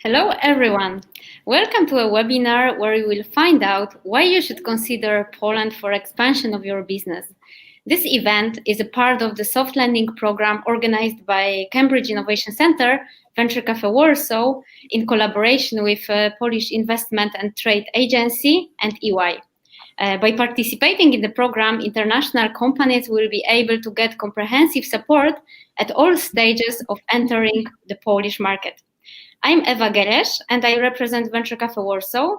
Hello, everyone. Welcome to a webinar where you will find out why you should consider Poland for expansion of your business. This event is a part of the soft landing program organized by Cambridge Innovation Center, Venture Café Warsaw, in collaboration with Polish Investment and Trade Agency and EY. By participating in the program, international companies will be able to get comprehensive support at all stages of entering the Polish market. I'm Geresz and I represent Venture Café Warsaw.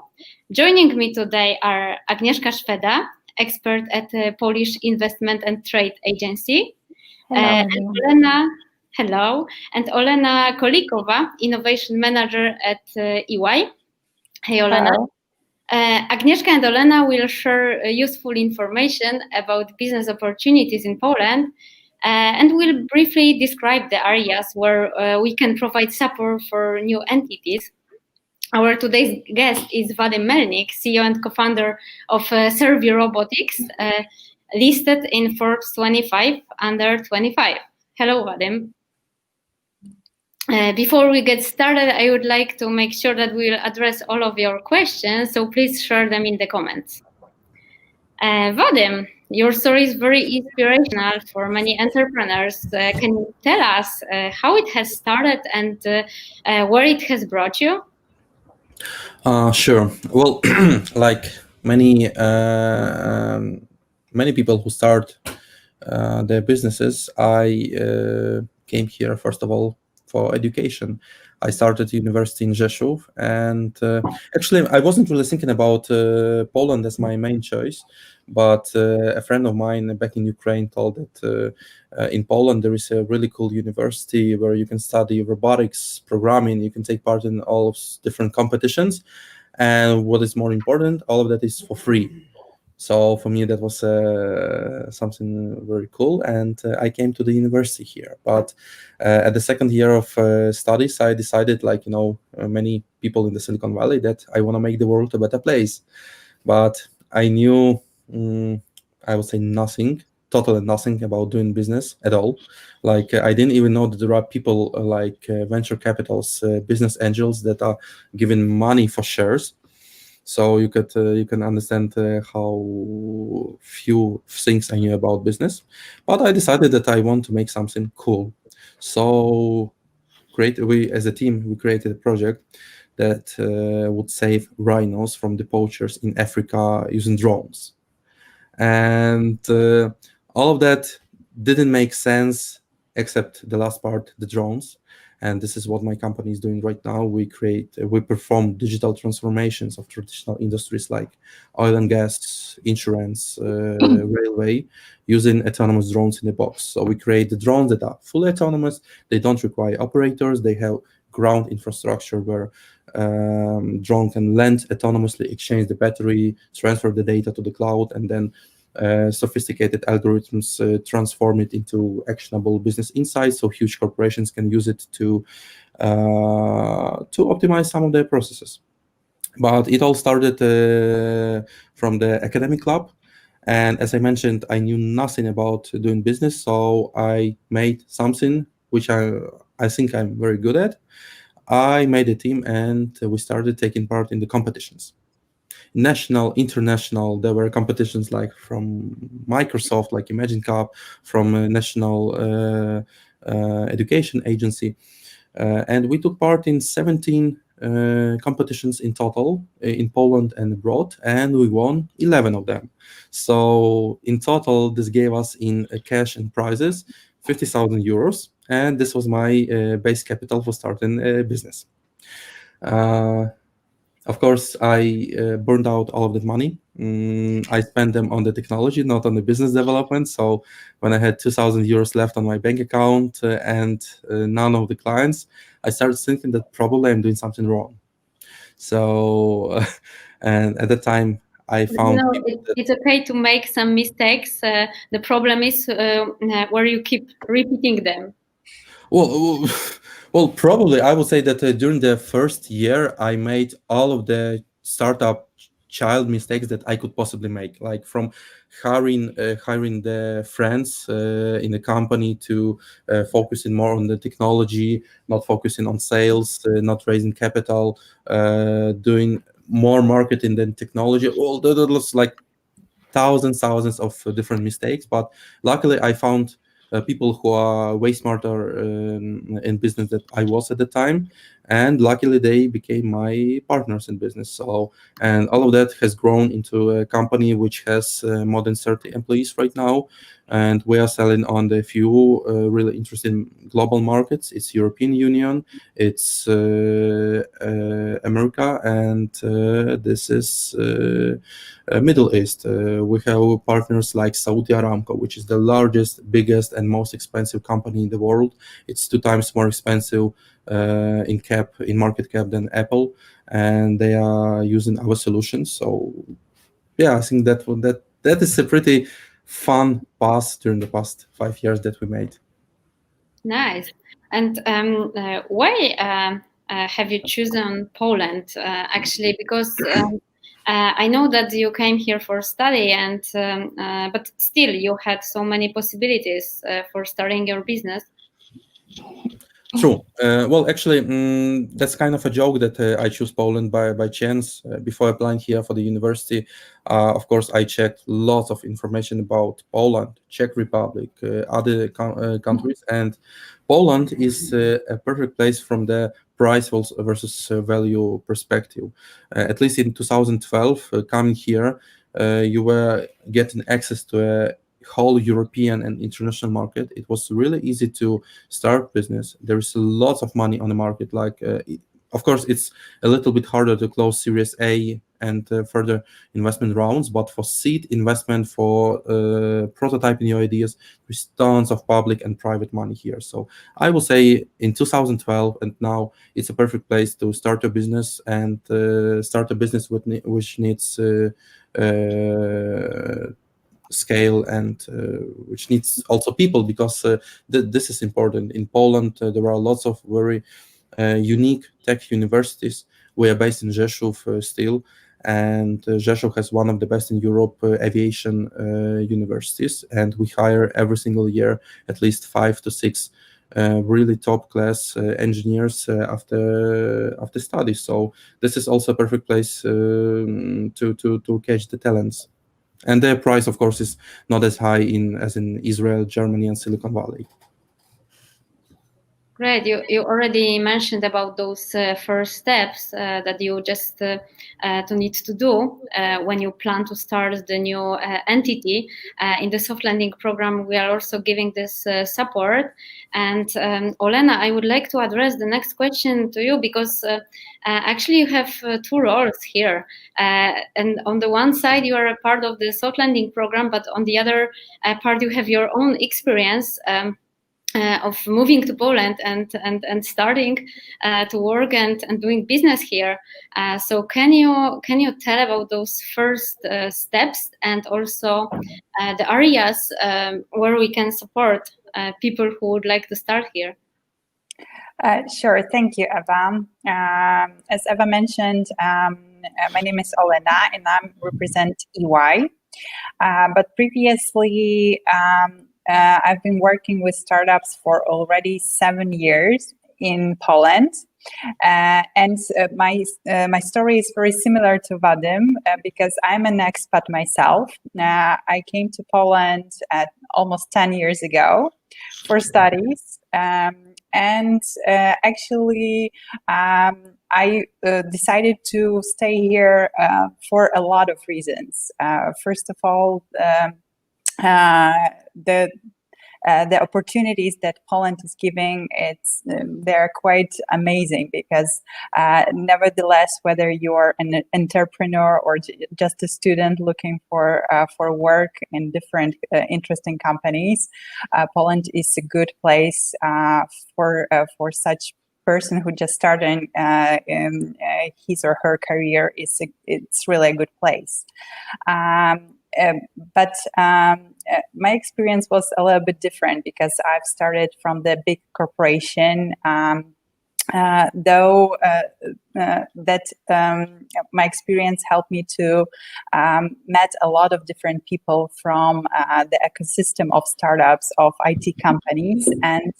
Joining me today are Agnieszka Szweda, expert at the Polish Investment and Trade Agency. And Olena, hello, and Olena Kolikhova, Innovation Manager at EY. Hey, Olena. Agnieszka and Olena will share useful information about business opportunities in Poland and will briefly describe the areas where we can provide support for new entities. Our today's guest is Vadym Melnyk, CEO and co-founder of Cervi Robotics, listed in Forbes 25 under 25. Hello, Vadym. Before we get started, I would like to make sure that we'll address all of your questions, so please share them in the comments. Vadym, your story is very inspirational for many entrepreneurs. Can you tell us how it has started and where it has brought you? Sure. Well, like many people who start their businesses, I came here first of all for education. I started university in Rzeszów, and actually I wasn't really thinking about Poland as my main choice, but a friend of mine back in Ukraine told that in Poland there is a really cool university where you can study robotics, programming, you can take part in all of different competitions, and what is more important, all of that is for free. So for me, that was something very cool, and I came to the university here. But at the second year of studies, I decided, like many people in the Silicon Valley, that I want to make the world a better place. But I knew, I would say totally nothing about doing business at all. Like I didn't even know that there are people like venture capitals, business angels that are giving money for shares. So you can understand how few things I knew about business, but I decided that I want to make something cool. So we as a team, we created a project that would save rhinos from the poachers in Africa using drones. And all of that didn't make sense except the last part, the drones. And this is what my company is doing right now. We perform digital transformations of traditional industries like oil and gas, insurance, railway, using autonomous drones in a box. So we create the drones that are fully autonomous. They don't require operators. They have ground infrastructure where drone can land autonomously, exchange the battery, transfer the data to the cloud, and then sophisticated algorithms transform it into actionable business insights, so huge corporations can use it to optimize some of their processes. But it all started from the academic club, and as I mentioned, I knew nothing about doing business, so I made something which I think I'm very good at. I made a team, and we started taking part in the competitions. National, international, there were competitions like from Microsoft, like Imagine Cup, from a national education agency. And we took part in 17 competitions in total in Poland and abroad, and we won 11 of them. So in total, this gave us in cash and prizes 50,000 euros. And this was my base capital for starting a business. Of course, I burned out all of that money. I spent them on the technology, not on the business development. So when I had 2,000 euros left on my bank account and none of the clients, I started thinking that probably I'm doing something wrong. So, and at the time, I found... it's okay to make some mistakes. The problem is where you keep repeating them. Well, probably I would say that during the first year, I made all of the startup child mistakes that I could possibly make, like from hiring the friends in the company to focusing more on the technology, not focusing on sales, not raising capital, doing more marketing than technology. All that was like thousands of different mistakes, but luckily I found people who are way smarter in business that I was at the time, and luckily they became my partners in business. So, and all of that has grown into a company which has more than 30 employees right now, and we are selling on the few really interesting global markets. It's European Union, it's America, and this is Middle East. We have partners like Saudi Aramco, which is the largest, biggest, and most expensive company in the world. It's 2 times more expensive in market cap than Apple, and they are using our solutions. So yeah, I think that is a pretty fun path during the past 5 years that we made. Nice. And why have you chosen Poland? Actually, because I know that you came here for study, and but still you had so many possibilities for starting your business. True. Well, actually, that's kind of a joke that I choose Poland by chance. Before applying here for the university, of course, I checked lots of information about Poland, Czech Republic, other countries, and Poland is a perfect place from the price versus value perspective. At least in 2012, coming here, you were getting access to a whole European and international market. It was really easy to start business. There is lots of money on the market. Of course, it's a little bit harder to close Series A and further investment rounds, but for seed investment, for prototyping new ideas, there's tons of public and private money here. So I will say in 2012 and now, it's a perfect place to start a business and start a business which needs scale and which needs also people, because this is important. In Poland, there are lots of very unique tech universities. We are based in Rzeszów still, and Rzeszów has one of the best in Europe aviation universities, and we hire every single year at least 5 to 6 really top class engineers after studies. So this is also a perfect place to catch the talents. And their price, of course, is not as high as in Israel, Germany, and Silicon Valley. Great. You already mentioned about those first steps that you just to need to do when you plan to start the new entity. In the soft landing program, we are also giving this support. And Olena, I would like to address the next question to you, because actually you have 2 roles here. And on the one side, you are a part of the soft landing program, but on the other part, you have your own experience of moving to Poland and starting to work and doing business here. So can you tell about those first steps, and also the areas where we can support people who would like to start here? Sure. Thank you, Eva. As Eva mentioned, my name is Olena and I represent EY. But previously, I've been working with startups for already 7 years in Poland. And my story is very similar to Vadym because I'm an expat myself. I came to Poland almost 10 years ago for studies. Actually, I decided to stay here for a lot of reasons. First of all, the opportunities that Poland is giving, they're quite amazing, because nevertheless, whether you are an entrepreneur or just a student looking for work in different interesting companies, Poland is a good place for such person who just started his or her career. It's really a good place. But my experience was a little bit different, because I've started from the big corporation though that my experience helped me to met a lot of different people from the ecosystem of startups, of IT companies, and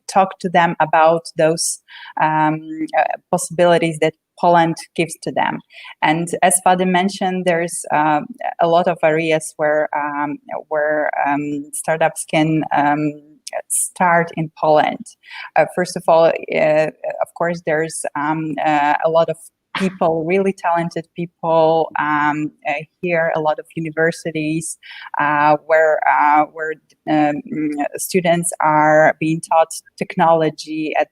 talk to them about those possibilities that Poland gives to them. And as Vadym mentioned, there's a lot of areas where startups can start in Poland. First of all, of course, there's a lot of people, really talented people here, a lot of universities where students are being taught technology at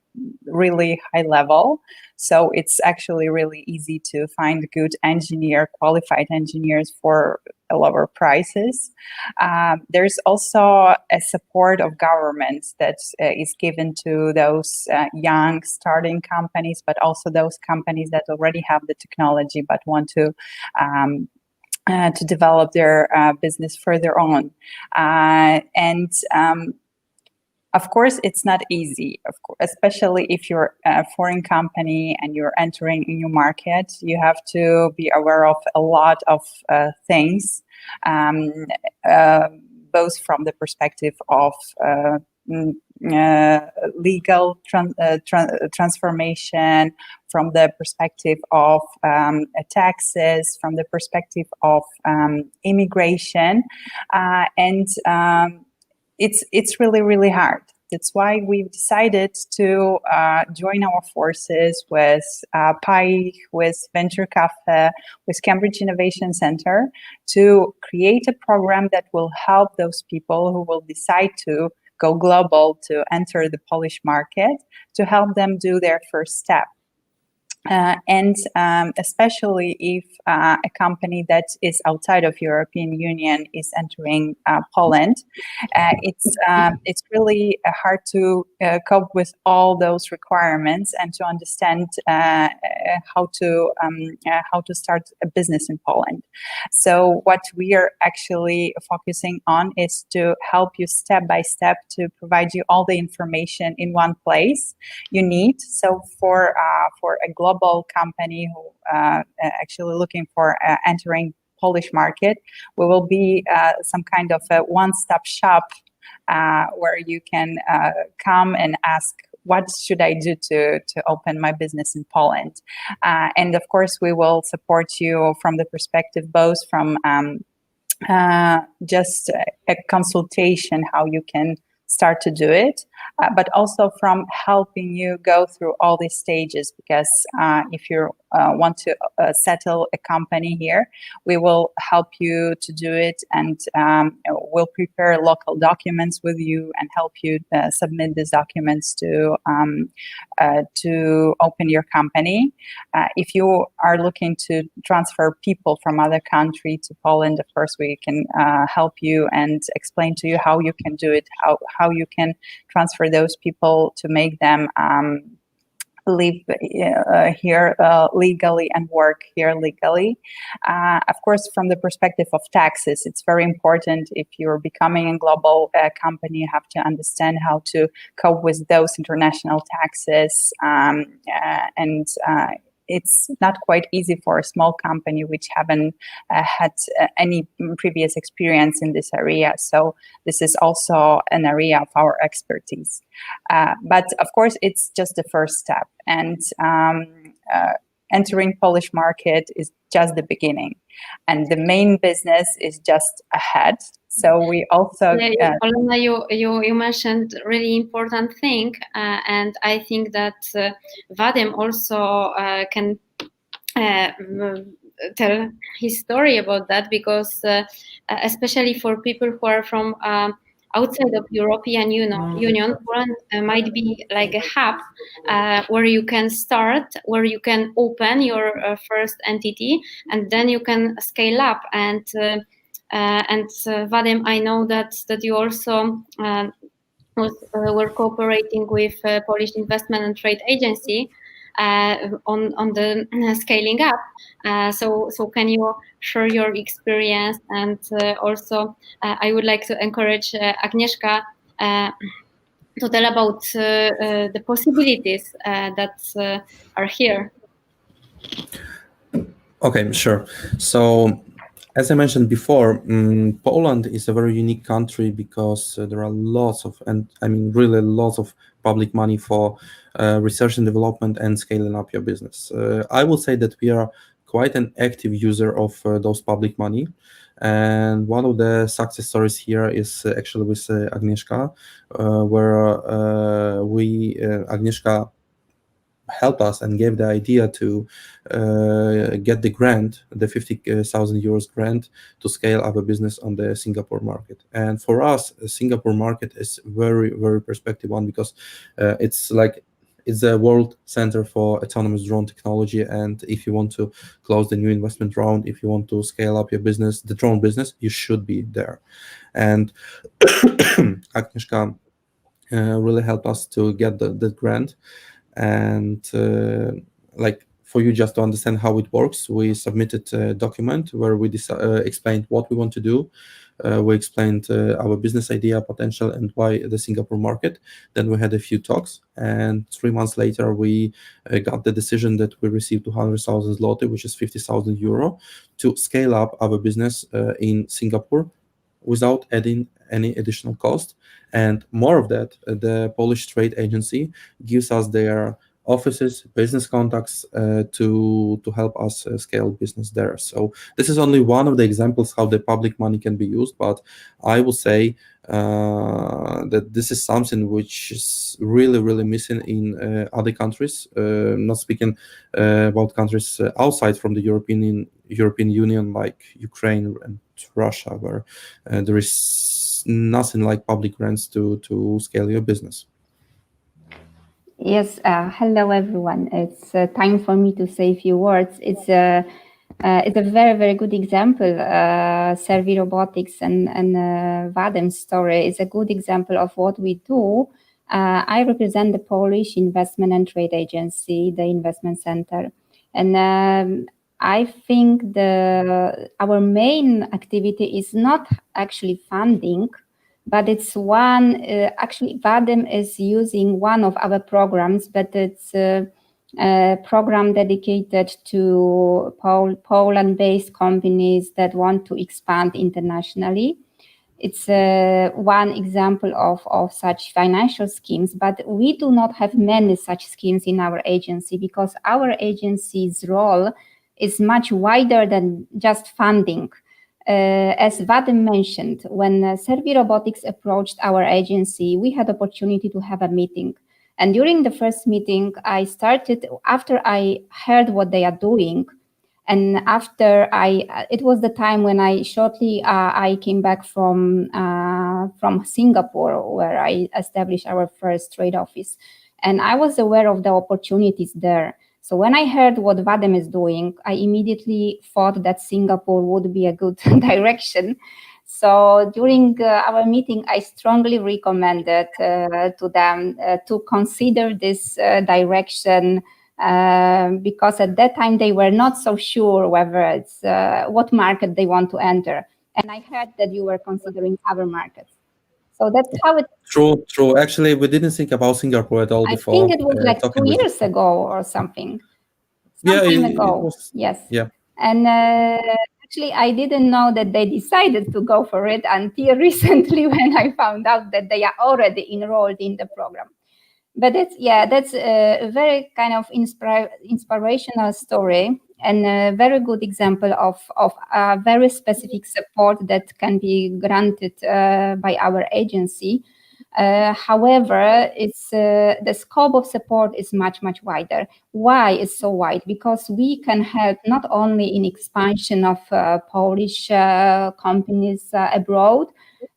really high level. So it's actually really easy to find good qualified engineers for lower prices. There's also a support of governments that is given to those young starting companies, but also those companies that already have the technology but want to develop their business further on. Of course, it's not easy, especially if you're a foreign company and you're entering a new market. You have to be aware of a lot of things, both from the perspective of legal transformation, from the perspective of taxes, from the perspective of immigration, and it's really, really hard. That's why we've decided to join our forces with PI, with Venture Café, with Cambridge Innovation Center to create a program that will help those people who will decide to go global, to enter the Polish market, to help them do their first step. And especially if a company that is outside of European Union is entering Poland, it's really hard to cope with all those requirements and to understand how to start a business in Poland. So what we are actually focusing on is to help you step by step, to provide you all the information in one place you need. So for a global company who actually looking for entering Polish market, we will be some kind of a one-stop shop where you can come and ask, what should I do to open my business in Poland? And of course, we will support you from the perspective both from just a consultation, how you can start to do it, but also from helping you go through all these stages, because if you want to settle a company here, we will help you to do it, and we'll prepare local documents with you and help you submit these documents to open your company. If you are looking to transfer people from other country to Poland, of course, we can help you and explain to you how you can do it, how you can transfer those people to make them live here legally and work here legally. Of course, from the perspective of taxes, it's very important. If you're becoming a global company, you have to understand how to cope with those international taxes, and it's not quite easy for a small company which haven't had any previous experience in this area. So this is also an area of our expertise. But of course, it's just the first step. And entering Polish market is just the beginning. And the main business is just ahead. So we also... Olena, you mentioned really important thing, and I think that Vadym also can tell his story about that, because especially for people who are from outside of European Union, Poland might be like a hub where you can start, where you can open your first entity, and then you can scale up. And Vadym, I know that you also were cooperating with Polish Investment and Trade Agency on the scaling up. So can you share your experience? And also, I would like to encourage Agnieszka to tell about the possibilities that are here. Okay, sure. So, as I mentioned before, Poland is a very unique country because there are lots of, and I mean really lots of public money for research and development and scaling up your business. I will say that we are quite an active user of those public money. And one of the success stories here is actually with Agnieszka, where Agnieszka helped us and gave the idea to get the grant, the 50,000 euros grant, to scale up a business on the Singapore market. And for us, the Singapore market is very, very perspective one because it's a world center for autonomous drone technology. And if you want to close the new investment round, if you want to scale up your business, the drone business, you should be there. And Agnieszka really helped us to get the grant. And for you just to understand how it works, we submitted a document where we explained what we want to do. We explained our business idea, potential, and why the Singapore market. Then we had a few talks, and 3 months later, we got the decision that we received 200,000 zloty, which is 50,000 euro, to scale up our business in Singapore without adding any additional cost. And more of that, the Polish trade agency gives us their offices, business contacts to help us scale business there. So this is only one of the examples how the public money can be used, but I will say that this is something which is really, really missing in other countries, not speaking about countries outside from the European Union, like Ukraine and Russia, where there is nothing like public grants to scale your business. Yes, hello everyone. It's time for me to say a few words. It's a very, very good example. Cervi Robotics and Vadym's story is a good example of what we do. I represent the Polish Investment and Trade Agency, the investment center. And I think our main activity is not actually funding, but it's one, actually Vadym is using one of our programs, but it's a program dedicated to Poland-based companies that want to expand internationally. It's one example of such financial schemes, but we do not have many such schemes in our agency because our agency's role is much wider than just funding. As Vadym mentioned, when Cervi Robotics approached our agency, we had opportunity to have a meeting. And during the first meeting, after I heard what they are doing, and it was the time when I came back from Singapore, where I established our first trade office. And I was aware of the opportunities there. So when I heard what Vadym is doing, I immediately thought that Singapore would be a good direction. So during our meeting, I strongly recommended to them to consider this direction because at that time they were not so sure whether it's what market they want to enter. And I heard that you were considering other markets. So that's how it. True. Actually, we didn't think about Singapore at all before. I think it was like 2 years ago or something. Some time ago. It was, yes. Yeah. And actually, I didn't know that they decided to go for it until recently when I found out that they are already enrolled in the program. But that's a very kind of inspirational story and a very good example of a very specific support that can be granted by our agency. However, it's the scope of support is much, much wider. Why is so wide? Because we can help not only in expansion of Polish companies abroad,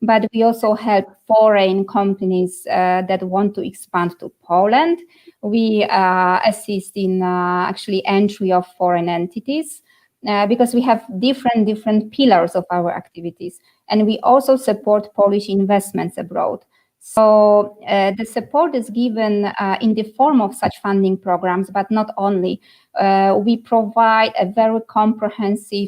but we also help foreign companies that want to expand to Poland. We assist in actually entry of foreign entities because we have different pillars of our activities. And we also support Polish investments abroad. So the support is given in the form of such funding programs, but not only. We provide a very comprehensive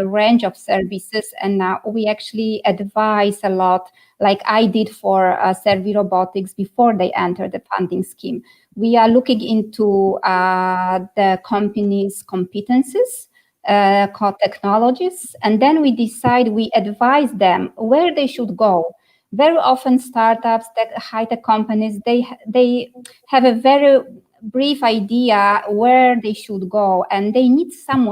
range of services, and we actually advise a lot, like I did for Cervi Robotics before they enter the funding scheme. We are looking into the company's competencies, core technologies, and then we decide, we advise them where they should go. Very often startups, high-tech companies, they have a very brief idea where they should go, and they need some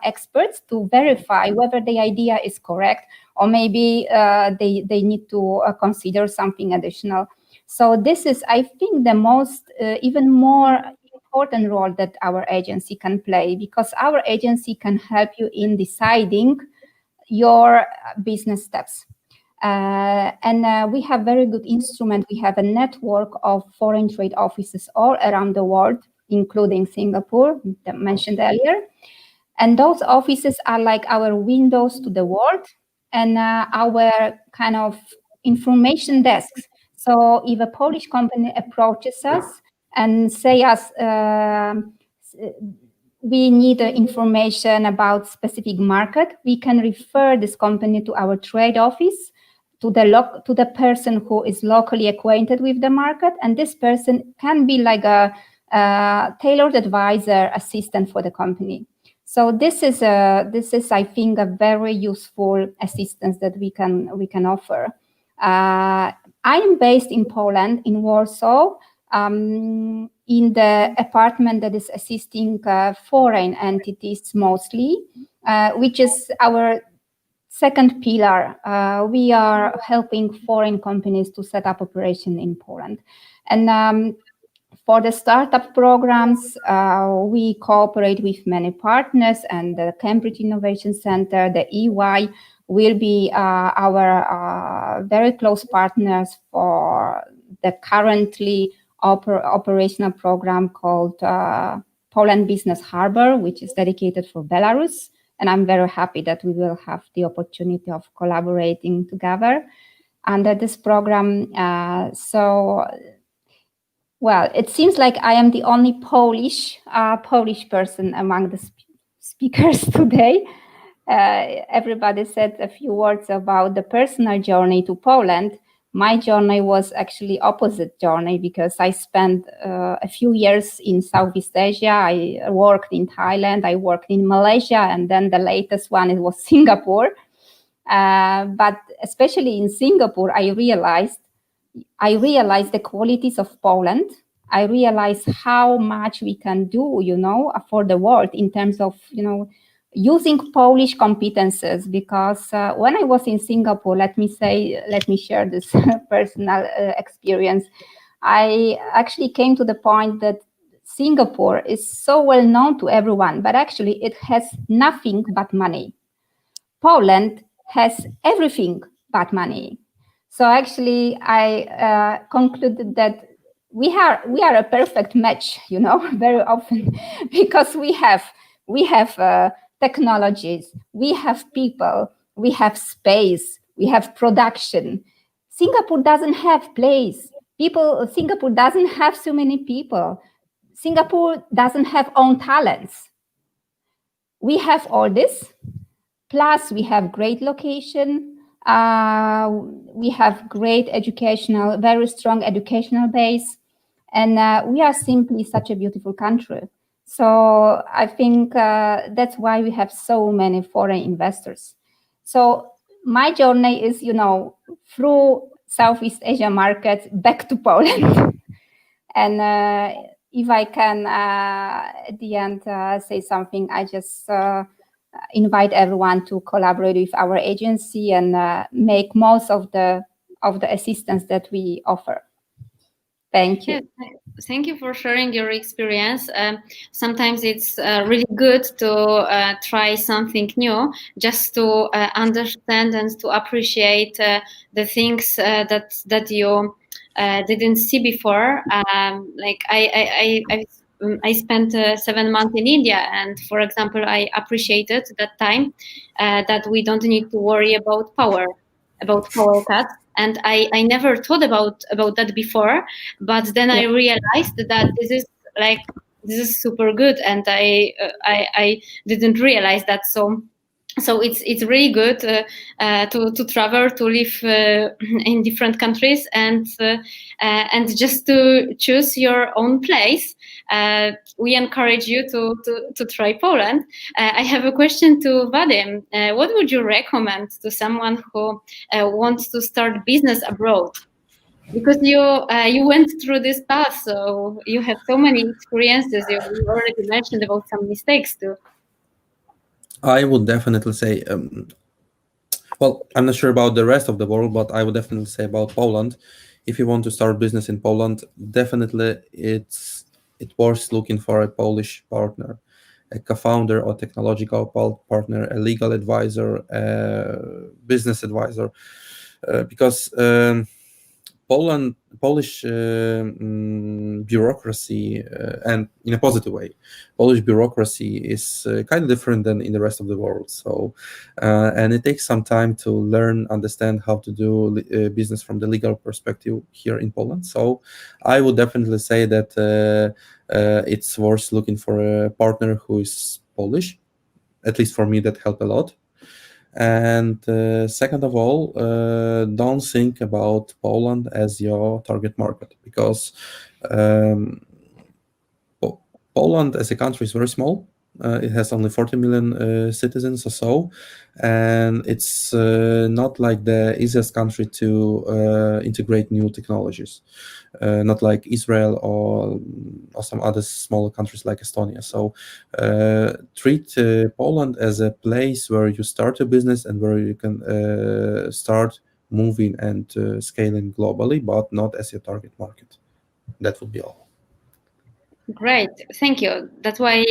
experts to verify whether the idea is correct, or maybe they need to consider something additional. So this is, I think, the most, even more important role that our agency can play, because our agency can help you in deciding your business steps. And we have very good instrument. We have a network of foreign trade offices all around the world, including Singapore, that mentioned earlier. And those offices are like our windows to the world and our kind of information desks. So if a Polish company approaches us and say us, we need information about specific market, we can refer this company to our trade office, to the person who is locally acquainted with the market, and this person can be like a tailored advisor, assistant for the company. So this is I think a very useful assistance that we can offer. I am based in Poland, in Warsaw, in the department that is assisting foreign entities mostly, which is our second pillar. We are helping foreign companies to set up operation in Poland. And for the startup programs, we cooperate with many partners, and the Cambridge Innovation Center, the EY, will be our very close partners for the currently operational program called Poland Business Harbor, which is dedicated for Belarus. And I'm very happy that we will have the opportunity of collaborating together under this program. Well, it seems like I am the only Polish person among the speakers today. Everybody said a few words about the personal journey to Poland. My journey was actually opposite journey, because I spent a few years in Southeast Asia. I worked in Thailand, I worked in Malaysia, and then the latest one, it was Singapore. But especially in Singapore, I realized the qualities of Poland. I realized how much we can do, for the world in terms of, using Polish competences. Because when I was in Singapore, let me share this personal experience. I actually came to the point that Singapore is so well known to everyone, but actually it has nothing but money. Poland has everything but money. So actually, I concluded that we are a perfect match, very often, because we have technologies, we have people, we have space, we have production. Singapore doesn't have place. Singapore doesn't have so many people. Singapore doesn't have own talents. We have all this, plus we have great location. We have great very strong educational base, and we are simply such a beautiful country. So I think that's why we have so many foreign investors. So my journey is, through Southeast Asia markets back to Poland. And if I can, at the end, say something, I just invite everyone to collaborate with our agency and make most of the assistance that we offer. Thank you. Thank you for sharing your experience. Sometimes it's really good to try something new, just to understand and to appreciate the things that you didn't see before. Like I spent 7 months in India, and for example, I appreciated that time that we don't need to worry about power cuts. and I never thought about that before. But then I realized that this is super good, and I didn't realize that. So it's really good to travel, to live in different countries, and just to choose your own place. We encourage you to try Poland. I have a question to Vadym. What would you recommend to someone who wants to start business abroad? Because you went through this path, so you have so many experiences. You already mentioned about some mistakes too. I would definitely say, well, I'm not sure about the rest of the world, but I would definitely say about Poland. If you want to start business in Poland, definitely it's worth looking for a Polish partner, a co-founder or technological partner, a legal advisor, a business advisor, because Polish bureaucracy, and in a positive way, Polish bureaucracy is kind of different than in the rest of the world. So, and it takes some time to learn, understand how to do business from the legal perspective here in Poland. So, I would definitely say that it's worth looking for a partner who is Polish. At least for me, that helped a lot. And second of all, don't think about Poland as your target market, because Poland as a country is very small. It has only 40 million citizens or so, and it's not like the easiest country to integrate new technologies, not like Israel or some other smaller countries like Estonia. So treat Poland as a place where you start a business and where you can start moving and scaling globally, but not as your target market. That would be all. Great, thank you. That's why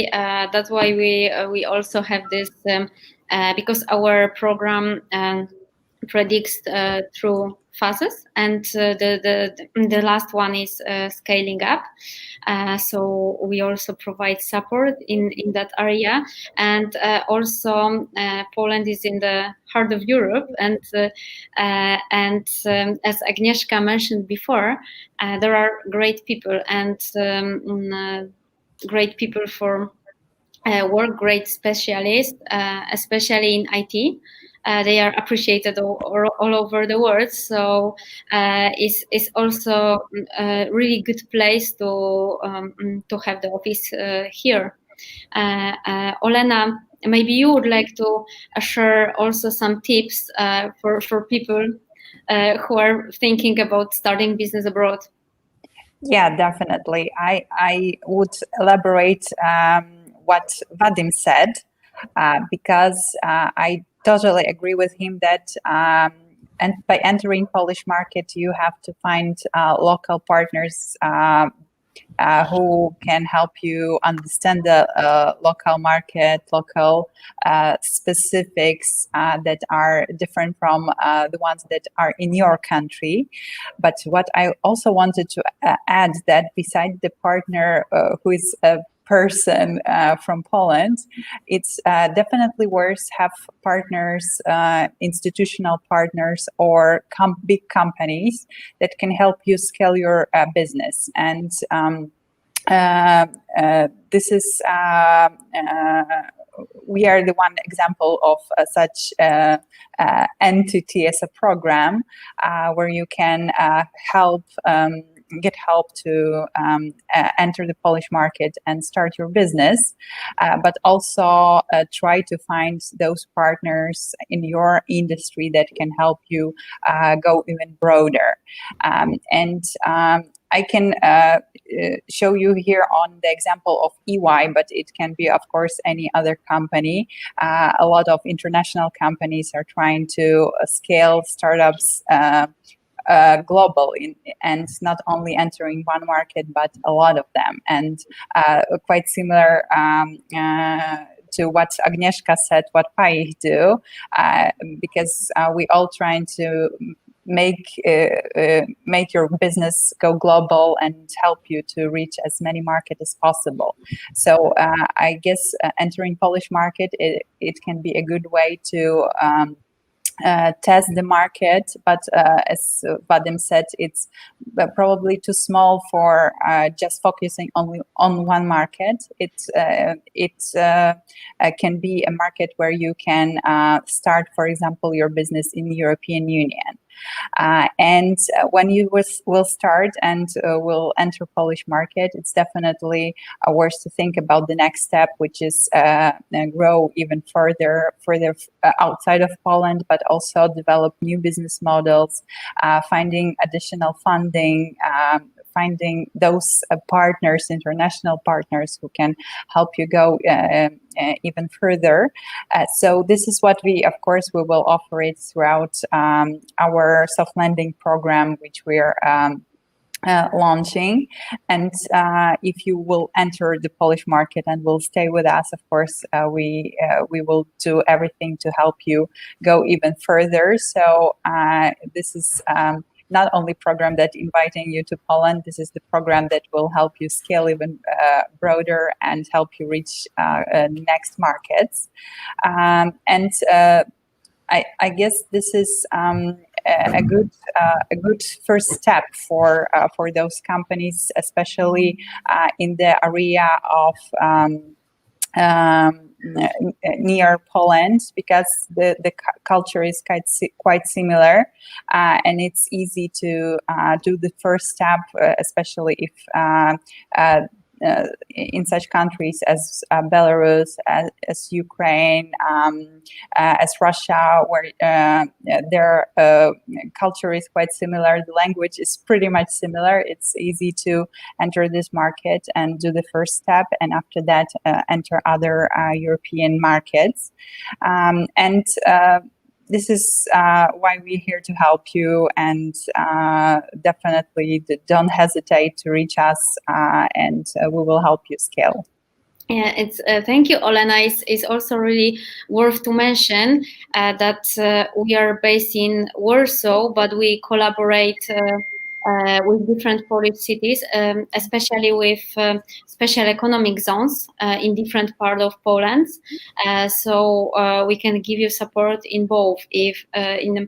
we also have this because our program predicts through phases, and the last one is scaling up. So we also provide support in that area, and also Poland is in the heart of Europe, and as Agnieszka mentioned before, there are great people and great people for work, great specialists, especially in IT. They are appreciated all over the world. So it's also a really good place to have the office here. Olena, maybe you would like to share also some tips for people who are thinking about starting business abroad. Yeah, definitely. I would elaborate what Vadym said, because I totally agree with him that and by entering Polish market, you have to find local partners who can help you understand the local market, local specifics that are different from the ones that are in your country. But what I also wanted to add, that beside the partner who is a person from Poland, it's definitely worth have partners, institutional partners, or big companies that can help you scale your business. And this is we are the one example of such entity as a program where you can get help to enter the Polish market and start your business, but also try to find those partners in your industry that can help you go even broader. I can show you here on the example of EY, but it can be, of course, any other company. A lot of international companies are trying to scale startups global and not only entering one market, but a lot of them. And quite similar to what Agnieszka said, what PAI do, because we all trying to make your business go global and help you to reach as many markets as possible. So I guess entering Polish market, it can be a good way to test the market, but as Vadym said, it's probably too small for just focusing only on one market. It can be a market where you can start, for example, your business in the European Union. And when you will start and will enter Polish market, it's definitely worth to think about the next step, which is grow even further outside of Poland, but also develop new business models, finding additional funding, finding those partners, international partners who can help you go even further. So this is what we will offer it throughout our soft landing program, which we're launching. And if you will enter the Polish market and will stay with us, of course, we will do everything to help you go even further. So this is not only program that inviting you to Poland, this is the program that will help you scale even broader and help you reach next markets. And I guess this is a good first step for those companies, especially in the area of near Poland, because the culture is quite similar, and it's easy to do the first step, especially if in such countries as Belarus, as Ukraine, as Russia, where their culture is quite similar, the language is pretty much similar. It's easy to enter this market and do the first step, and after that enter other European markets. And this is why we're here to help you, and definitely don't hesitate to reach us, and we will help you scale. Yeah, it's thank you, Olena. It's also really worth to mention that we are based in Warsaw, but we collaborate with different Polish cities, especially with special economic zones in different parts of Poland. So we can give you support in both, if in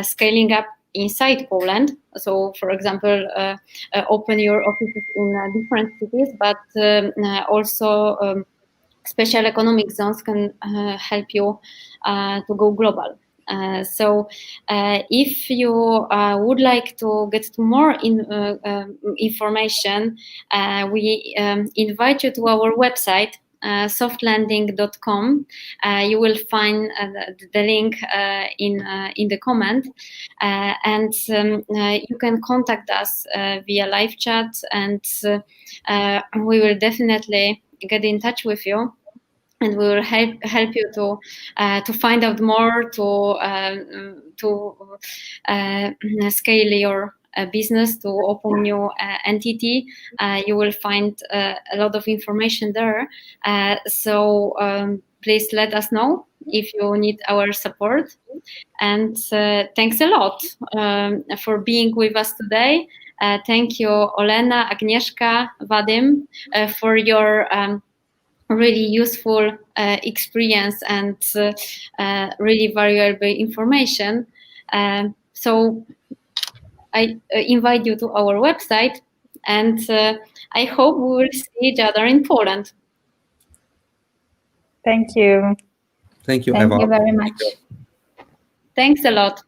scaling up inside Poland. So, for example, open your offices in different cities, but also special economic zones can help you to go global. So if you would like to get to more information, we invite you to our website, softlanding.com. You will find the link in the comment, and you can contact us via live chat, and we will definitely get in touch with you, and we will help you to find out more, to scale your business, to open new entity. You will find a lot of information there. So please let us know if you need our support. And thanks a lot for being with us today. Thank you, Olena, Agnieszka, Vadym, for your really useful experience and really valuable information. So I invite you to our website, and I hope we will see each other in Poland. Thank you. Thank you, Thank Eva. you very much. Thanks a lot.